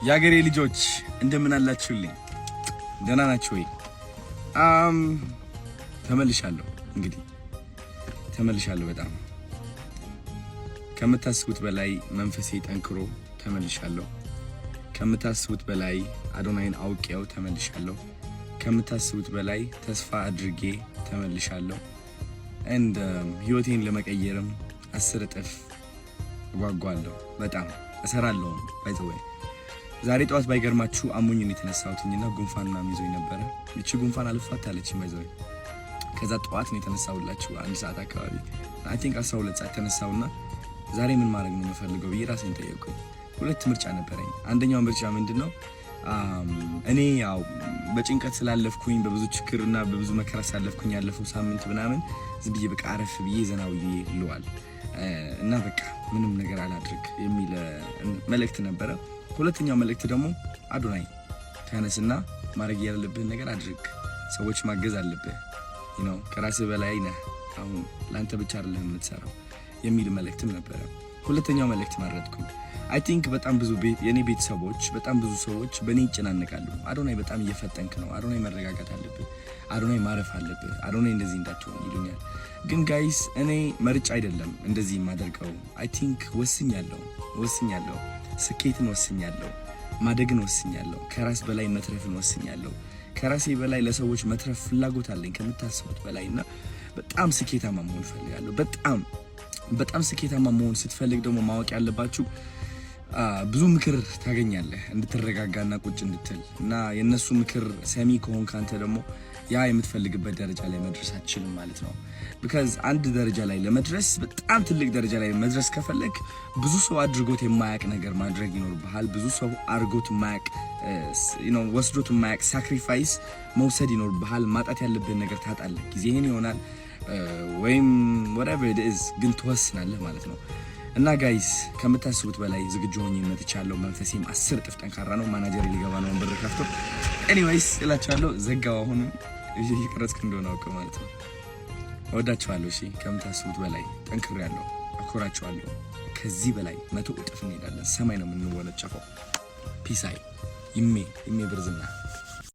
ያገሬ ልጆች እንደምን አላችሁልኝ? ደህና ናችሁ ወይ? ተመልሻለሁ። እንግዲህ ተመልሻለሁ። በጣም ከምታስቡት በላይ መንፈሴ ጠንክሮ ተመልሻለሁ። ከምታስቡት በላይ አዶናይን አውቄው ተመልሻለሁ። ከምታስቡት በላይ ተስፋ አድርጌ ተመልሻለሁ። and ህይወቴን ለመቀየርም 10 እጥፍ ጓጓለሁ። በጣም እሰራለሁ። ባይዘው ዛሬ ጠዋት ባይገርማችሁ አሞኝ ነው የተነሳሁትና ጉንፋንና ይዞኝ ነበር። እቺ ጉንፋን አልፋታለች ባይዘው። ከዛ ጠዋት ነው የተነሳሁላችሁ 1 ሰዓት አካባቢ I think 12 ሰዓት ተነሳውና ዛሬ ምን ማድረግ ነው የምፈልገው ብዬ ራሴን ጠየቅኩኝ። ሁለት ምርጫ ነበረኝ። አንደኛው ምርጫ ምንድነው? እኔ ያው በጭንቀት ስላለፍኩኝ በብዙ ችግርና በብዙ መከራ ሳለፍኩኝ ያለፈው ሳምንት ምናምን ዝም ብዬ በቃ አረፍ ብዬ ዘናው ይልዋል እና በቃ ምንም ነገር አላድርግ የሚል መልእክት ነበረ። ሁለተኛው መልእክት ደግሞ አዶናይ ተነስና ማድረግ ያለብህ ነገር አድርግ፣ ሰዎች ማገዝ አለብህ፣ ከራስህ በላይ ነህ፣ አሁን ላንተ ብቻ አይደለም የምትሰራው የሚል መልእክትም ነበረ። ሁለተኛው መልእክት ማረጥኩኝ። I think በጣም ብዙ የኔ ቤተሰቦች በጣም ብዙ ሰዎች በኔ ይጨናነቃሉ። አዶናይ በጣም እየፈጠንክ ነው፣ አዶናይ መረጋጋት አለብህ፣ አዶናይ ማረፍ አለብህ፣ አዶናይ እንደዚህ እንዳትሆን ይሉኛል። ግን ጋይስ እኔ መርጫ አይደለም እንደዚህ የማደርገው። I think ወስኛለሁ፣ ስኬትን ወስኛለሁ፣ ማደግን ወስኛለሁ፣ ከራስ በላይ መትረፍን ወስኛለሁ። ከራሴ በላይ ለሰዎች መትረፍ ፍላጎት አለኝ ከምታስቡት በላይና በጣም ስኬታማ መሆን ፈልጋለሁ። በጣም ስኬታማ መሆን ስትፈልግ ደግሞ ማወቅ ያለባችሁ ብዙ ምክር ታገኛለህ እንድትረጋጋና ቁጭ እንድትል እና የነሱ ምክር ሰሚ ከሆን ካንተ ደግሞ ያ የምትፈልግበት ደረጃ ላይ መድረስ አትችልም ማለት ነው። because አንድ ደረጃ ላይ ለመድረስ በጣም ትልቅ ደረጃ ላይ መድረስ ከፈለክ ብዙ ሰው አድርጎት የማያቅ ነገር ማድረግ ይኖርብሃል። ብዙ ሰው አድርጎት የማያቅ ወስዶት የማያቅ ሳክሪፋይስ መውሰድ ይኖርብሃል። ማጣት ያለብን ነገር ታጣለህ። ጊዜህን ይሆናል ወይም whatever it is ግን ትወስናለህ ማለት ነው። እና ጋይስ ከምታስቡት በላይ ዝግጁ ሆኜ መጥቻለሁ። መንፈሴም 10 እጥፍ ጠንካራ ነው። ማናጀር ሊገባ ነው ብር ከፍቶ ኤኒዌይስ እላችኋለሁ። ዘጋው አሁን ይቀርጽክ እንደሆነ አውቀው ማለት ነው። ወዳችኋለሁ። እሺ ከምታስቡት በላይ ጠንክሬያለሁ። አኮራችኋለሁ። ከዚህ በላይ 100 እጥፍ እንሄዳለን። ሰማይ ነው የምንወነጨፈው። ፒስ አይ ይሜ ብርዝና